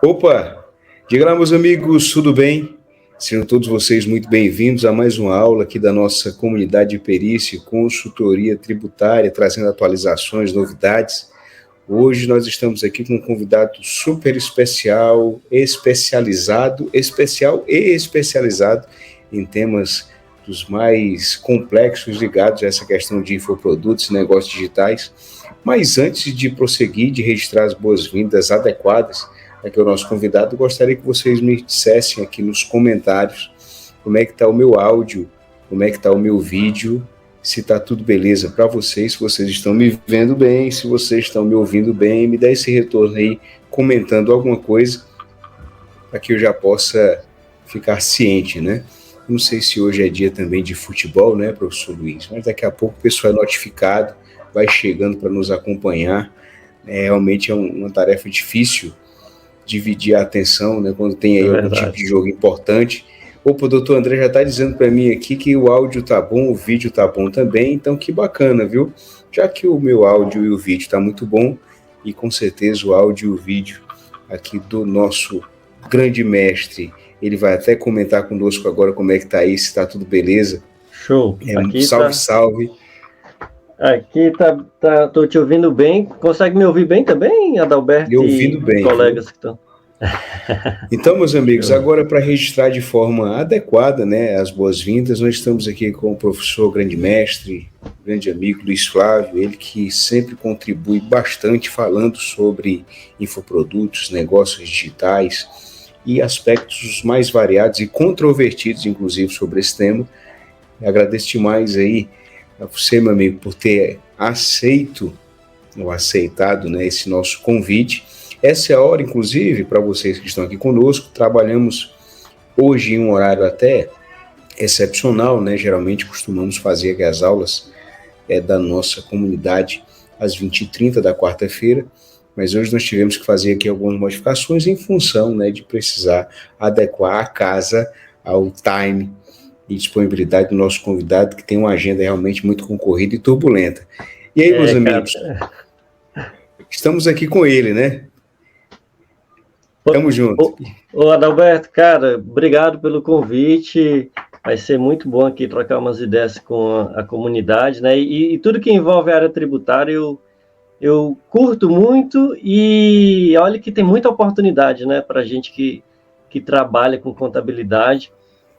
Opa! Diga lá, meus amigos, tudo bem? Sejam todos vocês muito bem-vindos a mais uma aula aqui da nossa comunidade de perícia e consultoria tributária, trazendo atualizações, novidades. Hoje nós estamos aqui com um convidado super especial, especial e especializado em temas dos mais complexos ligados a essa questão de infoprodutos e negócios digitais. Mas antes de prosseguir, de registrar as boas-vindas adequadas aqui ao nosso convidado, gostaria que vocês me dissessem aqui nos comentários como é que está o meu áudio, como é que está o meu vídeo, se está tudo beleza para vocês, se vocês estão me vendo bem, se vocês estão me ouvindo bem, me dá esse retorno aí, comentando alguma coisa, para que eu já possa ficar ciente, né? Não sei se hoje é dia também de futebol, né, professor Luiz? Mas daqui a pouco o pessoal é notificado, vai chegando para nos acompanhar. Realmente é uma tarefa difícil dividir a atenção, né, quando tem aí algum tipo de jogo importante. Opa, o doutor André já está dizendo para mim aqui que o áudio tá bom, o vídeo tá bom também, então que bacana, viu? Já que o meu áudio e o vídeo tá muito bom, e com certeza o áudio e o vídeo aqui do nosso grande mestre, ele vai até comentar conosco agora como é que tá aí, se tá tudo beleza. Show. Salve, salve. Aqui tô te ouvindo bem. Consegue me ouvir bem também, Adalberto? Eu ouvindo bem. Colegas que estão. Então, meus amigos, agora para registrar de forma adequada, né, as boas-vindas, nós estamos aqui com o professor grande mestre, grande amigo Luiz Flávio, ele que sempre contribui bastante falando sobre infoprodutos, negócios digitais e aspectos mais variados e controvertidos, inclusive, sobre esse tema. Eu agradeço demais aí a você, meu amigo, por ter aceitado, né, esse nosso convite. Essa é a hora, inclusive, para vocês que estão aqui conosco. Trabalhamos hoje em um horário até excepcional, né? Geralmente costumamos fazer aqui as aulas da nossa comunidade às 20h30 da quarta-feira, mas hoje nós tivemos que fazer aqui algumas modificações em função, né, de precisar adequar a casa ao time e disponibilidade do nosso convidado, que tem uma agenda realmente muito concorrida e turbulenta. E aí, meus amigos, estamos aqui com ele, né? Tamo junto. Ô Adalberto, cara, obrigado pelo convite. Vai ser muito bom aqui trocar umas ideias com a comunidade, né? E tudo que envolve a área tributária eu curto muito, e olha que tem muita oportunidade, né, para gente que trabalha com contabilidade.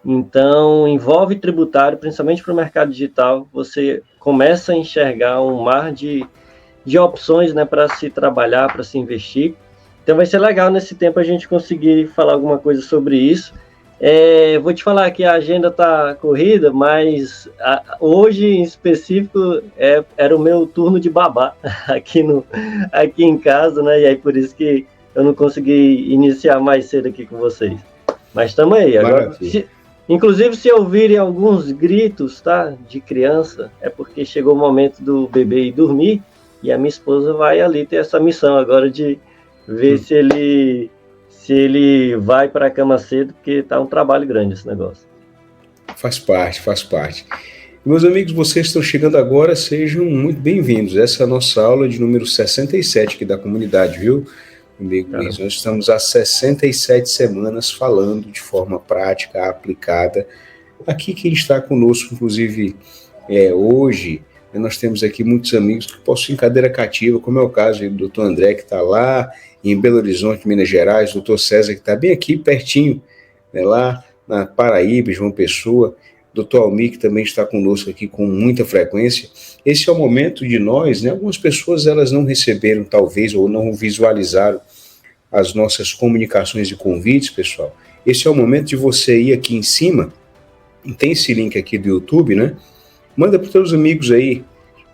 Então, envolve tributário, principalmente para o mercado digital, você começa a enxergar um mar de opções, né, para se trabalhar, para se investir. Então vai ser legal nesse tempo a gente conseguir falar alguma coisa sobre isso. Vou te falar que a agenda está corrida, mas hoje em específico era o meu turno de babá aqui em casa, né? E aí por isso que eu não consegui iniciar mais cedo aqui com vocês. Mas estamos aí. Agora, inclusive, se ouvirem alguns gritos, tá, de criança, é porque chegou o momento do bebê ir dormir e a minha esposa vai ali ter essa missão agora de ver se ele vai para a cama cedo, porque está um trabalho grande esse negócio. Faz parte. Meus amigos, vocês estão chegando agora, sejam muito bem-vindos. Essa é a nossa aula de número 67 aqui da comunidade, viu, amigo Luiz? Nós estamos há 67 semanas falando de forma prática, aplicada. Aqui quem está conosco, inclusive, hoje, nós temos aqui muitos amigos que possuem cadeira cativa, como é o caso do doutor André, que está lá em Belo Horizonte, Minas Gerais, o doutor César, que está bem aqui, pertinho, né, lá na Paraíba, João Pessoa, o doutor Almir, que também está conosco aqui com muita frequência. Esse é o momento de nós, né, algumas pessoas elas não receberam, talvez, ou não visualizaram as nossas comunicações e convites, pessoal. Esse é o momento de você ir aqui em cima, tem esse link aqui do YouTube, né? Manda para os seus amigos aí,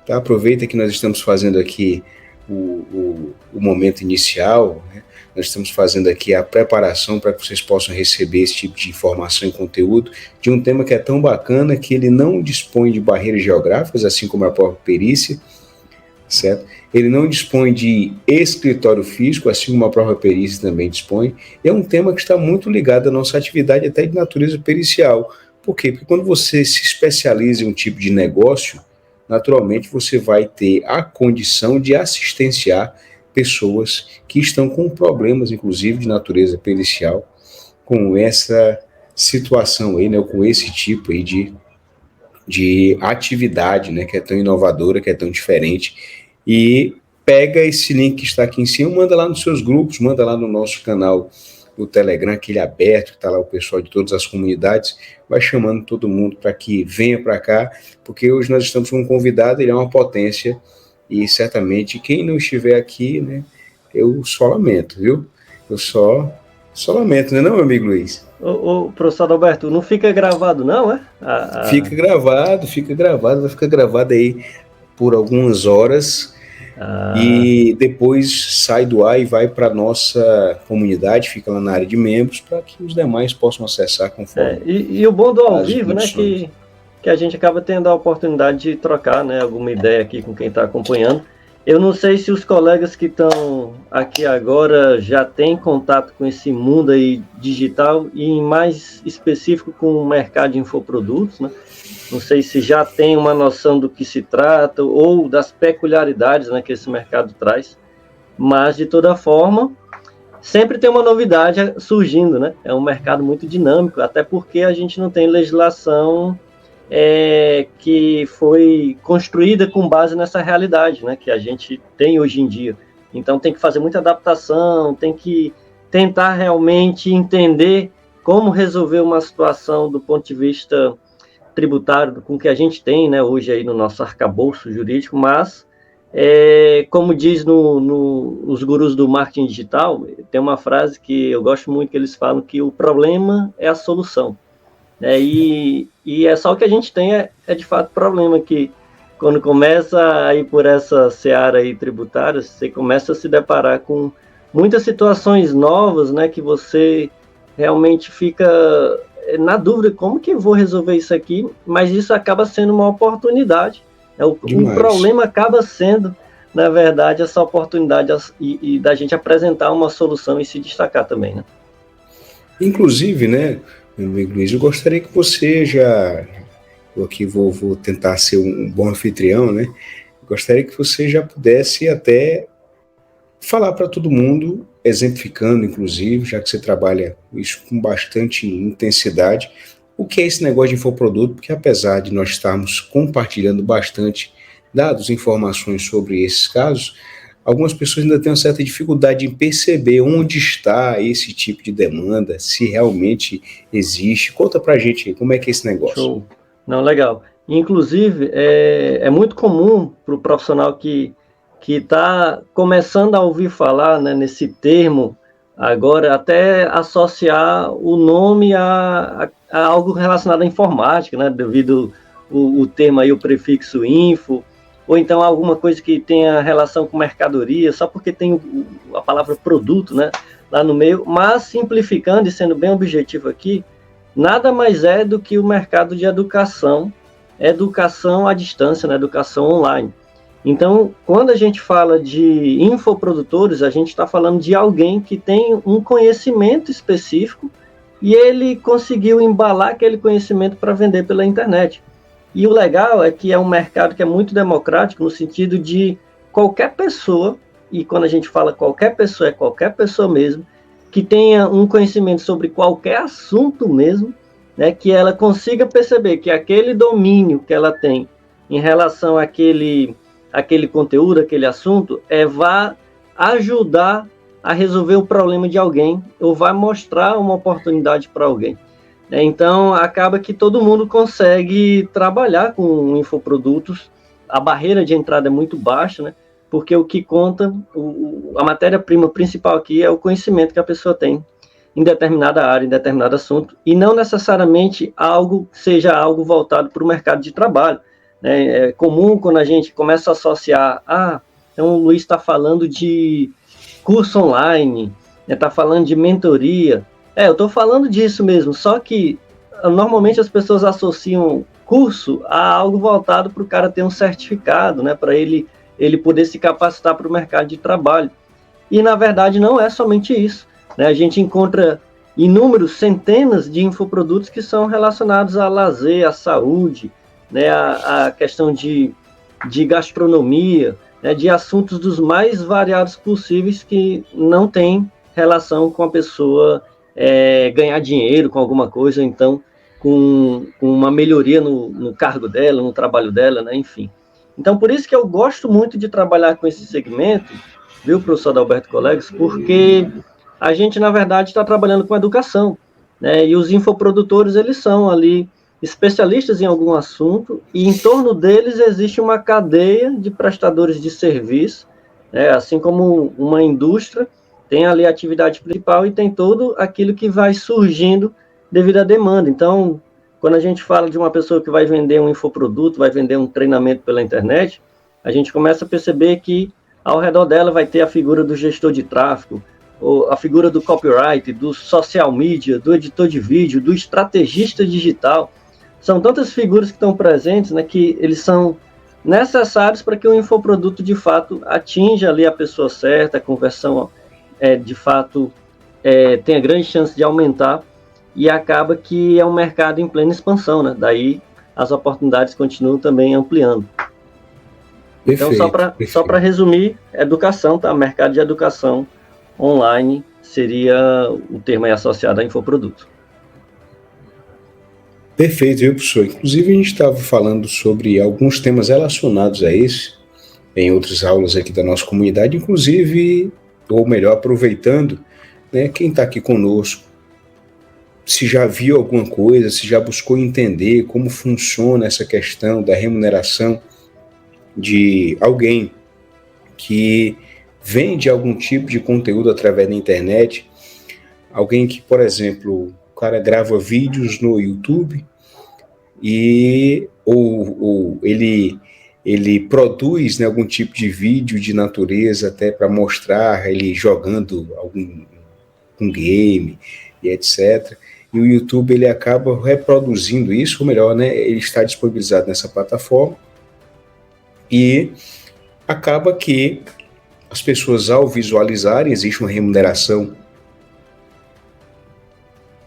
tá? Aproveita que nós estamos fazendo aqui o momento inicial, né? Nós estamos fazendo aqui a preparação para que vocês possam receber esse tipo de informação e conteúdo de um tema que é tão bacana que ele não dispõe de barreiras geográficas, assim como a própria perícia, certo? Ele não dispõe de escritório físico, assim como a própria perícia também dispõe. É um tema que está muito ligado à nossa atividade até de natureza pericial. Por quê? Porque quando você se especializa em um tipo de negócio, naturalmente você vai ter a condição de assistenciar pessoas que estão com problemas, inclusive, de natureza pericial, com essa situação aí, né, com esse tipo aí de atividade, né, que é tão inovadora, que é tão diferente, e pega esse link que está aqui em cima, manda lá nos seus grupos, manda lá no nosso canal do Telegram, aquele aberto, que está lá o pessoal de todas as comunidades, vai chamando todo mundo para que venha para cá, porque hoje nós estamos com um convidado, ele é uma potência, e certamente quem não estiver aqui, né, eu só lamento, viu? Eu só lamento, não é não, meu amigo Luiz? Ô, professor Alberto, não fica gravado não, é? Fica gravado, vai ficar gravado aí por algumas horas, e depois sai do ar e vai para a nossa comunidade, fica lá na área de membros, para que os demais possam acessar conforme. E o bom do ao vivo, né, que a gente acaba tendo a oportunidade de trocar, né, alguma ideia aqui com quem está acompanhando. Eu não sei se os colegas que estão aqui agora já têm contato com esse mundo aí digital e em mais específico com o mercado de infoprodutos, né? Não sei se já tem uma noção do que se trata ou das peculiaridades, né, que esse mercado traz, mas de toda forma sempre tem uma novidade surgindo, né? É um mercado muito dinâmico, até porque a gente não tem legislação que foi construída com base nessa realidade, né, que a gente tem hoje em dia. Então tem que fazer muita adaptação, tem que tentar realmente entender como resolver uma situação do ponto de vista tributário com que a gente tem, né, hoje aí no nosso arcabouço jurídico, mas como diz os gurus do marketing digital, tem uma frase que eu gosto muito, que eles falam que o problema é a solução. E é só o que a gente tem de fato problema, que quando começa a ir por essa seara aí tributária, você começa a se deparar com muitas situações novas, né, que você realmente fica na dúvida, como que eu vou resolver isso aqui, mas isso acaba sendo uma oportunidade. O problema acaba sendo, na verdade, essa oportunidade e da gente apresentar uma solução e se destacar também, né? Inclusive, né, meu amigo Luiz, eu gostaria que você eu aqui vou tentar ser um bom anfitrião, né? Gostaria que você já pudesse até falar para todo mundo, exemplificando, inclusive, já que você trabalha isso com bastante intensidade, o que é esse negócio de infoproduto, porque apesar de nós estarmos compartilhando bastante dados, informações sobre esses casos, algumas pessoas ainda têm uma certa dificuldade em perceber onde está esse tipo de demanda, se realmente existe. Conta pra gente aí, como é que é esse negócio? Show. Não, legal. Inclusive, é muito comum para o profissional que está começando a ouvir falar, né, nesse termo, agora até associar o nome a algo relacionado à informática, né, devido o termo aí, o prefixo info, ou então alguma coisa que tenha relação com mercadoria, só porque tem a palavra produto, né, lá no meio, mas simplificando e sendo bem objetivo aqui, nada mais é do que o mercado de educação à distância, né, educação online. Então, quando a gente fala de infoprodutores, a gente está falando de alguém que tem um conhecimento específico e ele conseguiu embalar aquele conhecimento para vender pela internet. E o legal é que é um mercado que é muito democrático, no sentido de qualquer pessoa, e quando a gente fala qualquer pessoa, é qualquer pessoa mesmo, que tenha um conhecimento sobre qualquer assunto mesmo, né, que ela consiga perceber que aquele domínio que ela tem em relação àquele conteúdo, aquele assunto, vai ajudar a resolver o problema de alguém, ou vai mostrar uma oportunidade para alguém. Então, acaba que todo mundo consegue trabalhar com infoprodutos, a barreira de entrada é muito baixa, né? Porque o que conta, a matéria-prima principal aqui é o conhecimento que a pessoa tem em determinada área, em determinado assunto, e não necessariamente seja algo voltado para o mercado de trabalho. É comum quando a gente começa a associar, então o Luiz está falando de curso online, está falando de mentoria. Eu estou falando disso mesmo, só que normalmente as pessoas associam curso a algo voltado para o cara ter um certificado, né, para ele poder se capacitar para o mercado de trabalho. E, na verdade, não é somente isso, né? A gente encontra inúmeros, centenas de infoprodutos que são relacionados a lazer, à saúde, né, a questão de gastronomia, né, de assuntos dos mais variados possíveis que não tem relação com a pessoa ganhar dinheiro com alguma coisa, então com uma melhoria no cargo dela, no trabalho dela, né, enfim. Então, por isso que eu gosto muito de trabalhar com esse segmento, viu, professor Adalberto e colegas, porque a gente, na verdade, está trabalhando com educação, né, e os infoprodutores, eles são ali especialistas em algum assunto, e em torno deles existe uma cadeia de prestadores de serviço, né, assim como uma indústria, tem ali a atividade principal e tem todo aquilo que vai surgindo devido à demanda. Então, quando a gente fala de uma pessoa que vai vender um infoproduto, vai vender um treinamento pela internet, a gente começa a perceber que ao redor dela vai ter a figura do gestor de tráfego, ou a figura do copyright, do social media, do editor de vídeo, do estrategista digital. São tantas figuras que estão presentes, né, que eles são necessários para que o infoproduto, de fato, atinja ali a pessoa certa, a conversão, de fato, tenha grande chance de aumentar, e acaba que é um mercado em plena expansão, né? Daí as oportunidades continuam também ampliando. Perfeito, então, só para resumir, educação, tá? Mercado de educação online seria o termo aí associado a infoproduto. Perfeito, viu, professor? Inclusive, a gente estava falando sobre alguns temas relacionados a esse em outras aulas aqui da nossa comunidade, inclusive, ou melhor, aproveitando, né, quem está aqui conosco, se já viu alguma coisa, se já buscou entender como funciona essa questão da remuneração de alguém que vende algum tipo de conteúdo através da internet, alguém que, por exemplo, o cara grava vídeos no YouTube ou ele produz, né, algum tipo de vídeo de natureza até para mostrar ele jogando um game e etc. E o YouTube ele acaba reproduzindo isso, ou melhor, né, ele está disponibilizado nessa plataforma e acaba que as pessoas, ao visualizarem, existe uma remuneração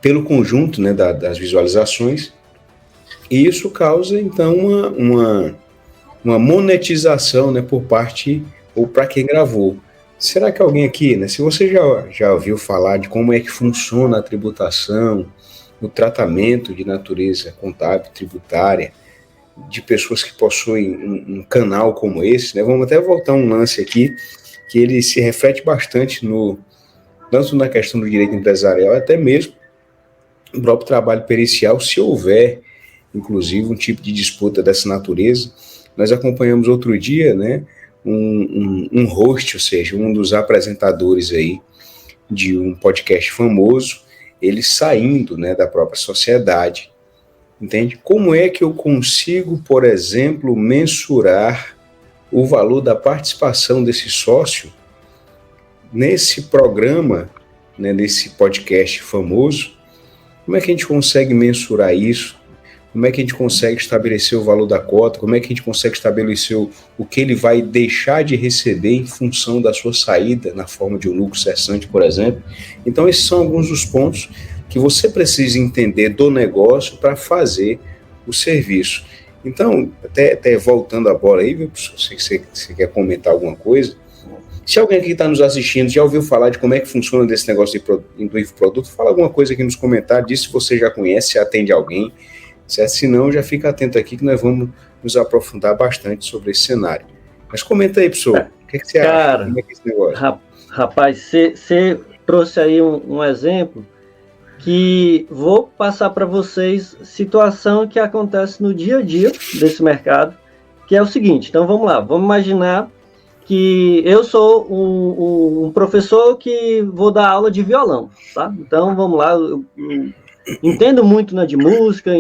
pelo conjunto, né, das visualizações, e isso causa, então, uma monetização, né, por parte, ou para quem gravou. Será que alguém aqui, né, se você já ouviu falar de como é que funciona a tributação, o tratamento de natureza contábil, tributária, de pessoas que possuem um canal como esse, né, vamos até voltar um lance aqui, que ele se reflete bastante tanto na questão do direito empresarial, até mesmo no próprio trabalho pericial, se houver, inclusive, um tipo de disputa dessa natureza. Nós acompanhamos outro dia, né, um host, ou seja, um dos apresentadores aí de um podcast famoso, ele saindo, né, da própria sociedade, entende? Como é que eu consigo, por exemplo, mensurar o valor da participação desse sócio nesse programa, né, nesse podcast famoso? Como é que a gente consegue mensurar isso? Como é que a gente consegue estabelecer o valor da cota? Como é que a gente consegue estabelecer o que ele vai deixar de receber em função da sua saída, na forma de um lucro cessante, por exemplo? Então, esses são alguns dos pontos que você precisa entender do negócio para fazer o serviço. Então, até voltando a bola aí, viu, professor, se você quer comentar alguma coisa, se alguém aqui está nos assistindo já ouviu falar de como é que funciona desse negócio do infoproduto, fala alguma coisa aqui nos comentários, diz se você já conhece, se atende alguém, certo? Se não, já fica atento aqui que nós vamos nos aprofundar bastante sobre esse cenário. Mas comenta aí, professor, o que você acha? Como é que é esse negócio? Rapaz, você trouxe aí um exemplo que vou passar para vocês, situação que acontece no dia a dia desse mercado, que é o seguinte. Então vamos lá, vamos imaginar que eu sou um professor que vou dar aula de violão, tá? Então vamos lá, eu entendo muito, né, de música,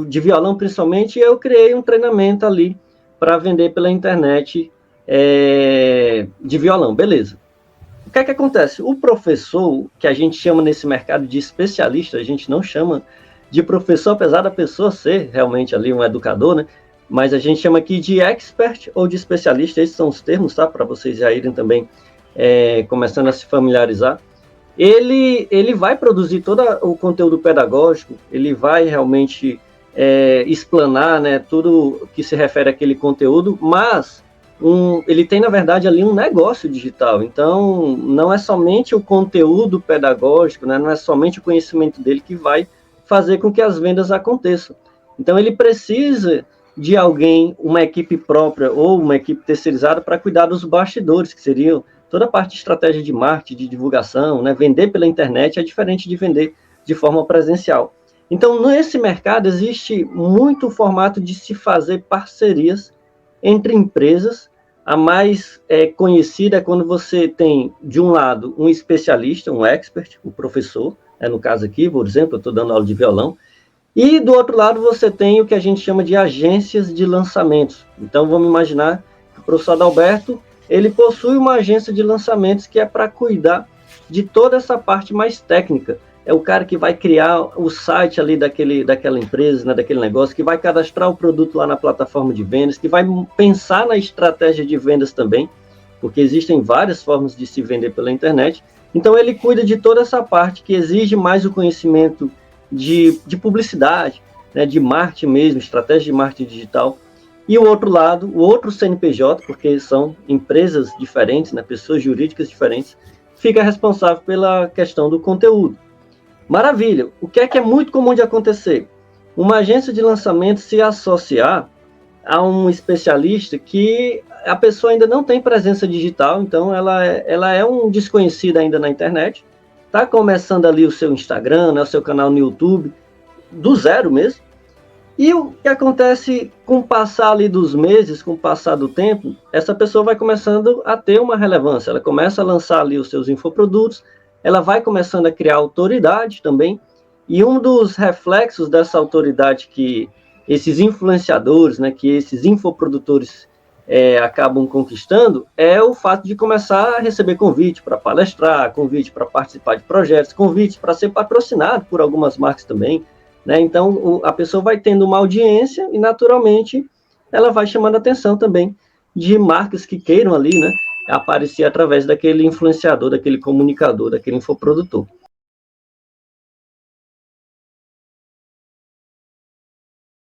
de violão principalmente, e eu criei um treinamento ali para vender pela internet de violão, beleza. O que é que acontece? O professor, que a gente chama nesse mercado de especialista, a gente não chama de professor, apesar da pessoa ser realmente ali um educador, né? Mas a gente chama aqui de expert ou de especialista, esses são os termos, tá? Para vocês já irem também começando a se familiarizar. Ele vai produzir todo o conteúdo pedagógico, ele vai realmente explanar, né, tudo que se refere àquele conteúdo, mas ele tem, na verdade, ali um negócio digital. Então, não é somente o conteúdo pedagógico, né, não é somente o conhecimento dele que vai fazer com que as vendas aconteçam. Então, ele precisa de alguém, uma equipe própria ou uma equipe terceirizada para cuidar dos bastidores, que seriam toda a parte de estratégia de marketing, de divulgação, né? Vender pela internet é diferente de vender de forma presencial. Então, nesse mercado, existe muito formato de se fazer parcerias entre empresas. A mais conhecida é quando você tem, de um lado, um especialista, um expert, um professor, no caso aqui, por exemplo, eu estou dando aula de violão, e do outro lado você tem o que a gente chama de agências de lançamentos. Então vamos imaginar que o professor Adalberto, ele possui uma agência de lançamentos que é para cuidar de toda essa parte mais técnica. É o cara que vai criar o site ali daquela empresa, né, daquele negócio, que vai cadastrar o produto lá na plataforma de vendas, que vai pensar na estratégia de vendas também, porque existem várias formas de se vender pela internet. Então ele cuida de toda essa parte que exige mais o conhecimento de publicidade, né, de marketing mesmo, estratégia de marketing digital. E o outro lado, o outro CNPJ, porque são empresas diferentes, né, pessoas jurídicas diferentes, fica responsável pela questão do conteúdo. Maravilha! O que é muito comum de acontecer? Uma agência de lançamento se associar a um especialista que a pessoa ainda não tem presença digital, então ela é um desconhecido ainda na internet, está começando ali o seu Instagram, né, o seu canal no YouTube, do zero mesmo. E o que acontece com o passar ali dos meses, com o passar do tempo, essa pessoa vai começando a ter uma relevância, ela começa a lançar ali os seus infoprodutos, ela vai começando a criar autoridade também, e um dos reflexos dessa autoridade que esses influenciadores, né, que esses infoprodutores acabam conquistando, é o fato de começar a receber convite para palestrar, convite para participar de projetos, convite para ser patrocinado por algumas marcas também, né? Então, a pessoa vai tendo uma audiência e, naturalmente, ela vai chamando a atenção também de marcas que queiram ali, né, aparecer através daquele influenciador, daquele comunicador, daquele infoprodutor.